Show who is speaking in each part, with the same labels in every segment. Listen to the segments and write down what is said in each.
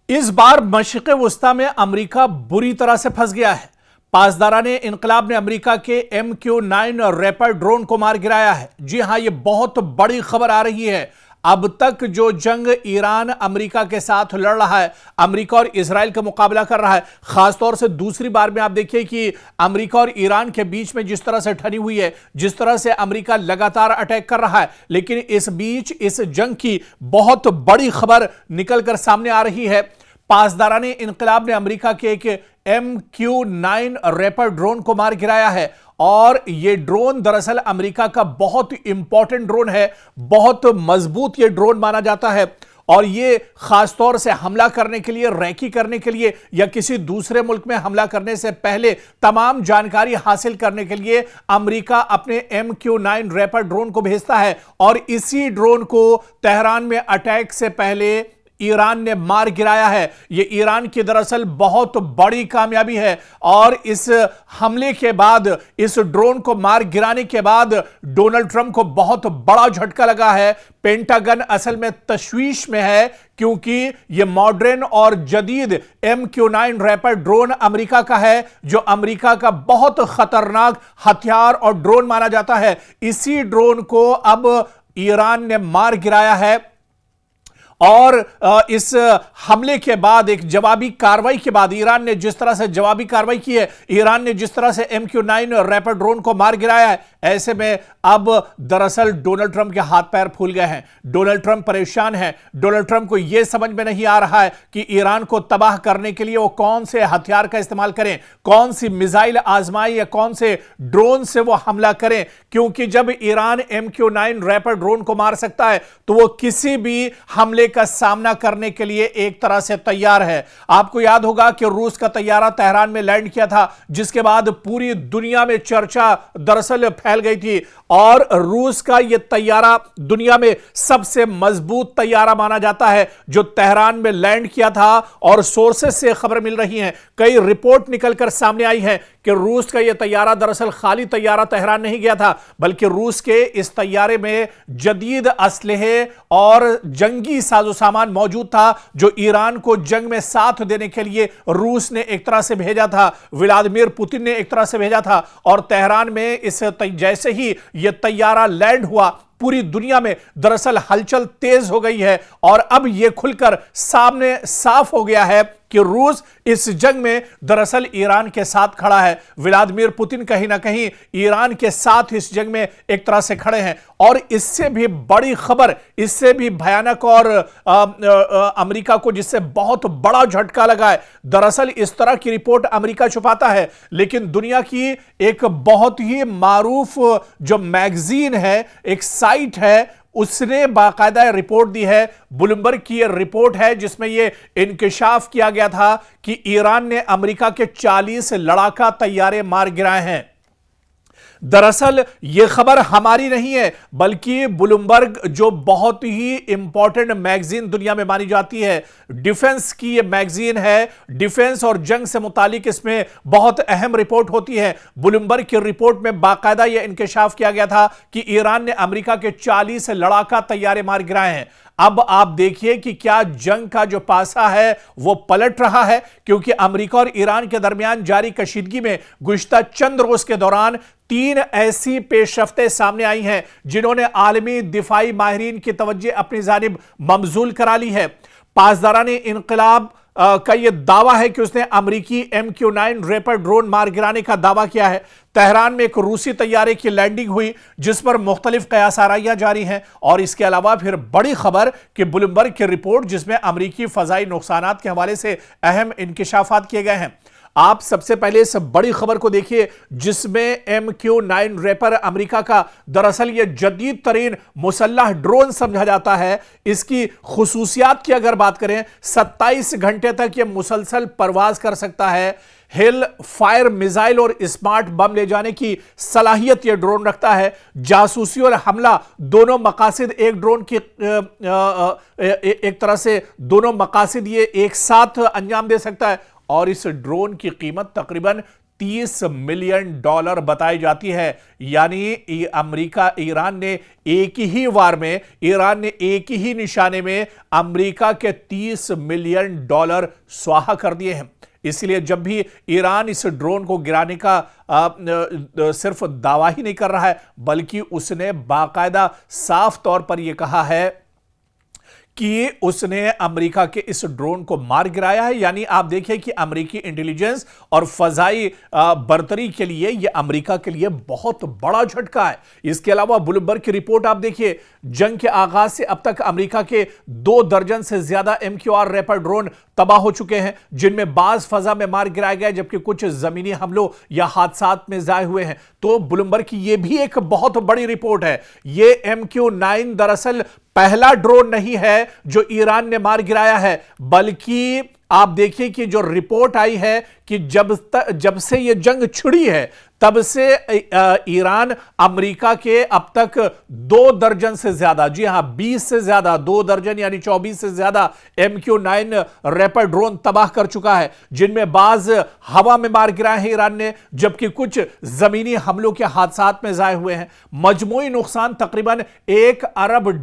Speaker 1: इस बार मशरिक़ वुस्ता में अमेरिका बुरी तरह से फंस गया है। पासदाराने इनकलाब ने अमेरिका के MQ-9 रैपर ड्रोन को मार गिराया है। जी हां, यह बहुत बड़ी खबर आ रही है। अब तक जो जंग ईरान अमेरिका के साथ लड़ रहा है, अमेरिका और इजराइल का मुकाबला कर रहा है, खासतौर से दूसरी बार में आप देखिए कि अमेरिका और ईरान के बीच में जिस तरह से ठनी हुई है, जिस तरह से अमेरिका लगातार अटैक कर रहा है, लेकिन इस बीच इस जंग की बहुत बड़ी खबर निकलकर सामने आ रही है। पासदाराने इनकलाब ने अमेरिका के एक MQ-9 रैपर ड्रोन को मार गिराया है और यह ड्रोन दरअसल अमेरिका का बहुत इंपॉर्टेंट ड्रोन है। बहुत मजबूत यह ड्रोन माना जाता है और यह खासतौर से हमला करने के लिए, रैकी करने के लिए या किसी दूसरे मुल्क में हमला करने से पहले तमाम जानकारी हासिल करने के लिए अमेरिका अपने MQ-9 रैपर ड्रोन को भेजता है और इसी ड्रोन को तेहरान में अटैक से पहले ईरान ने मार गिराया है। यह ईरान की दरअसल बहुत बड़ी कामयाबी है और इस हमले के बाद, इस ड्रोन को मार गिराने के बाद डोनाल्ड ट्रंप को बहुत बड़ा झटका लगा है। पेंटागन असल में तशवीश में है क्योंकि यह मॉडर्न और जदीद MQ-9 रैपर ड्रोन अमेरिका का है, जो अमेरिका का बहुत खतरनाक हथियार और ड्रोन माना जाता है। इसी ड्रोन को अब ईरान ने मार गिराया है और इस हमले के बाद, एक जवाबी कार्रवाई के बाद, ईरान ने जिस तरह से जवाबी कार्रवाई की है, ईरान ने जिस तरह से MQ-9 रैपर ड्रोन को मार गिराया है, ऐसे में अब दरअसल डोनाल्ड ट्रंप के हाथ पैर फूल गए हैं। डोनाल्ड ट्रंप परेशान है। डोनाल्ड ट्रंप को यह समझ में नहीं आ रहा है कि ईरान को तबाह करने के लिए वो कौन से हथियार का इस्तेमाल करें, कौन सी मिसाइल आजमाएं या कौन से ड्रोन से वो हमला करें, क्योंकि जब ईरान MQ-9 रैपर ड्रोन को मार सकता है तो वो किसी भी हमले का सामना करने के लिए एक तरह से तैयार है। आपको याद होगा कि रूस का तैयारा तेहरान में लैंड किया था, जिसके बाद पूरी दुनिया में चर्चा दरअसल फैल गई थी और रूस का यह तैयारा दुनिया में सबसे मजबूत तैयारा माना जाता है जो तेहरान में लैंड किया था। और सोर्सेस से खबर मिल रही है, कई रिपोर्ट निकलकर सामने आई है कि रूस का यह तैयारा दरअसल खाली तैयारा तेहरान नहीं गया था, बल्कि रूस के इस तैयारे में जदीद असलहे और जंगी साजो सामान मौजूद था जो ईरान को जंग में साथ देने के लिए रूस ने एक तरह से भेजा था, व्लादिमीर पुतिन ने एक तरह से भेजा था। और तेहरान में इस जैसे ही यह तैयारा लैंड हुआ, पूरी दुनिया में दरअसल हलचल तेज हो गई है और अब यह खुलकर सामने साफ हो गया है कि रूस इस जंग में दरअसल ईरान के साथ खड़ा है। व्लादिमीर पुतिन कहीं ना कहीं ईरान के साथ इस जंग में एक तरह से खड़े हैं। और इससे भी बड़ी खबर, इससे भी भयानक और अमेरिका को जिससे बहुत बड़ा झटका लगा है, दरअसल इस तरह की रिपोर्ट अमेरिका छुपाता है, लेकिन दुनिया की एक बहुत ही मारूफ जो मैगजीन है, एक साइट है, उसने बाकायदा रिपोर्ट दी है। ब्लूमबर्ग की यह रिपोर्ट है जिसमें यह इंकिशाफ किया गया था कि ईरान ने अमेरिका के 40 लड़ाका तैयारे मार गिराए हैं। दरअसल यह खबर हमारी नहीं है, बल्कि ब्लूमबर्ग जो बहुत ही इंपॉर्टेंट मैगजीन दुनिया में मानी जाती है, डिफेंस की यह मैगजीन है, डिफेंस और जंग से मुतालिक इसमें बहुत अहम रिपोर्ट होती है। ब्लूमबर्ग की रिपोर्ट में बाकायदा यह इंकिशाफ किया गया था कि ईरान ने अमेरिका के 40 लड़ाका तैयारे मार गिराए हैं। अब आप देखिए कि क्या जंग का जो पासा है वो पलट रहा है, क्योंकि अमेरिका और ईरान के दरमियान जारी कशीदगी में गुज़िश्ता चंद रोज के दौरान 3 ऐसी पेशरफ्तें सामने आई हैं जिन्होंने आलमी दिफाई माहिरीन की तवज्जो अपनी जानिब मबजूल करा ली है। पासदाराने इनकलाब का यह दावा है कि उसने अमेरिकी MQ-9 रैपर ड्रोन मार गिराने का दावा किया है। तेहरान में एक रूसी तैयारे की लैंडिंग हुई जिस पर मुख्तलिफ कयास आराइयां जारी हैं। और इसके अलावा फिर बड़ी खबर कि ब्लूमबर्ग की रिपोर्ट जिसमें अमेरिकी फजाई नुकसानात के हवाले से अहम इंकिशाफात किए गए हैं। आप सबसे पहले इस बड़ी खबर को देखिए जिसमें MQ-9 रैपर अमेरिका का दरअसल यह जदीद तरीन मुसल्लह ड्रोन समझा जाता है। इसकी खुसूसियात की अगर बात करें, 27 घंटे तक यह मुसलसल परवाज कर सकता है। हिल फायर मिसाइल और स्मार्ट बम ले जाने की सलाहियत यह ड्रोन रखता है। जासूसी और हमला दोनों मकासद एक ड्रोन की एक तरह से दोनों मकासद ये एक साथ अंजाम दे सकता है और इस ड्रोन की कीमत तकरीबन $30 मिलियन बताई जाती है। यानी ईरान ने एक ही वार में, ईरान ने एक ही निशाने में अमेरिका के $30 मिलियन स्वाहा कर दिए हैं। इसलिए जब भी ईरान इस ड्रोन को गिराने का सिर्फ दावा ही नहीं कर रहा है, बल्कि उसने बाकायदा साफ तौर पर यह कहा है कि उसने अमेरिका के इस ड्रोन को मार गिराया है। यानी आप देखिए कि अमेरिकी इंटेलिजेंस और फजाई बर्तरी के लिए यह अमेरिका के लिए बहुत बड़ा झटका है। इसके अलावा ब्लूमबर्ग की रिपोर्ट आप देखिए, जंग के आगाज से अब तक अमेरिका के 2 दर्जन से ज्यादा MQ-9 रैपर ड्रोन तबाह हो चुके हैं, जिनमें बाज फजा में मार गिराए गए, जबकि कुछ जमीनी हमलों या हादसात में जाए हुए हैं। तो ब्लूमबर्ग की यह भी एक बहुत बड़ी रिपोर्ट है। यह MQ-9 दरअसल पहला ड्रोन नहीं है जो ईरान ने मार गिराया है, बल्कि आप देखिए कि जो रिपोर्ट आई है कि जब से यह जंग छिड़ी है, तब से ईरान अमेरिका के अब तक 2 दर्जन से ज्यादा, जी हां 20 से ज्यादा, 2 दर्जन यानी 24 से ज्यादा MQ-9 रैपर ड्रोन तबाह कर चुका है, जिनमें बाज हवा में मार गिराए हैं ईरान ने, जबकि कुछ जमीनी हमलों के हादसात में जाए हुए हैं। मजमूई नुकसान तकरीबन $1 अरब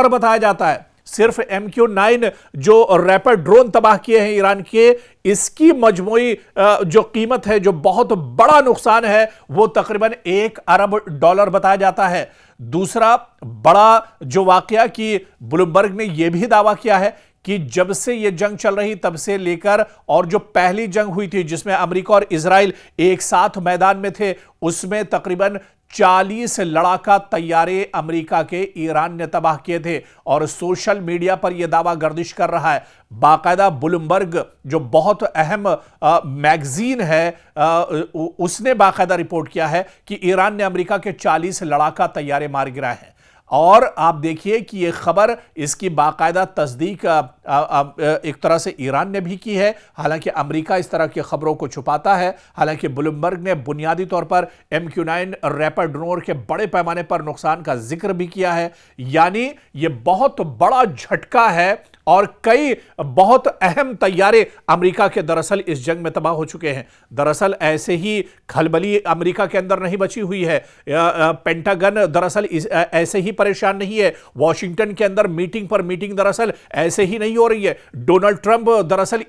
Speaker 1: बताया जाता है। सिर्फ MQ-9 जो रैपर ड्रोन तबाह किए हैं ईरान के, इसकी मजमूई जो कीमत है, जो बहुत बड़ा नुकसान है, वो तकरीबन $1 अरब बताया जाता है। दूसरा बड़ा जो वाकया कि ब्लूमबर्ग ने यह भी दावा किया है कि जब से यह जंग चल रही तब से लेकर, और जो पहली जंग हुई थी जिसमें अमेरिका और इजराइल एक साथ मैदान में थे, उसमें तकरीबन 40 लड़ाका तैयारे अमेरिका के ईरान ने तबाह किए थे। और सोशल मीडिया पर यह दावा गर्दिश कर रहा है। बाकायदा ब्लूमबर्ग जो बहुत अहम मैगजीन है, उसने बाकायदा रिपोर्ट किया है कि ईरान ने अमेरिका के 40 लड़ाका तैयारे मार गिराए हैं। और आप देखिए कि यह खबर, इसकी बाकायदा तस्दीक एक तरह से ईरान ने भी की है। हालांकि अमेरिका इस तरह की खबरों को छुपाता है। हालांकि ब्लूमबर्ग ने बुनियादी तौर पर MQ-9 रैपर ड्रोन के बड़े पैमाने पर नुकसान का जिक्र भी किया है। यानी यह बहुत बड़ा झटका है, और कई बहुत अहम तैयारे अमेरिका के दरअसल इस जंग में तबाह हो चुके हैं। दरअसल ऐसे ही खलबली अमेरिका के अंदर नहीं बची हुई है। पेंटागन दरअसल ऐसे ही परेशान नहीं है। वॉशिंगटन के अंदर मीटिंग पर मीटिंग दरअसल ऐसे ही नहीं हो रही है। डोनाल्ड ट्रंप दरअसल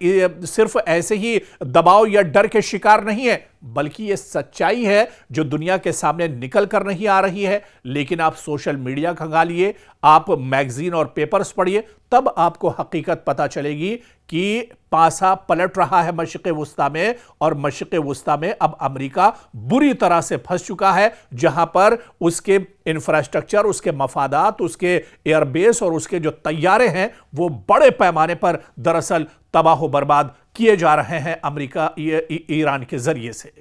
Speaker 1: सिर्फ ऐसे ही दबाव या डर के शिकार नहीं है, बल्कि यह सच्चाई है जो दुनिया के सामने निकल कर नहीं आ रही है। लेकिन आप सोशल मीडिया खंगालिए, आप मैगजीन और पेपर्स पढ़िए, तब आपको हकीकत पता चलेगी कि पासा पलट रहा है मशरिक़ वुस्ता में। और मशरिक़ वुस्ता में अब अमेरिका बुरी तरह से फंस चुका है, जहां पर उसके इंफ्रास्ट्रक्चर, उसके मफादात, उसके एयरबेस और उसके जो तैयारे हैं, वो बड़े पैमाने पर दरअसल तबाह बर्बाद किए जा रहे हैं अमेरिका ईरान के जरिए से।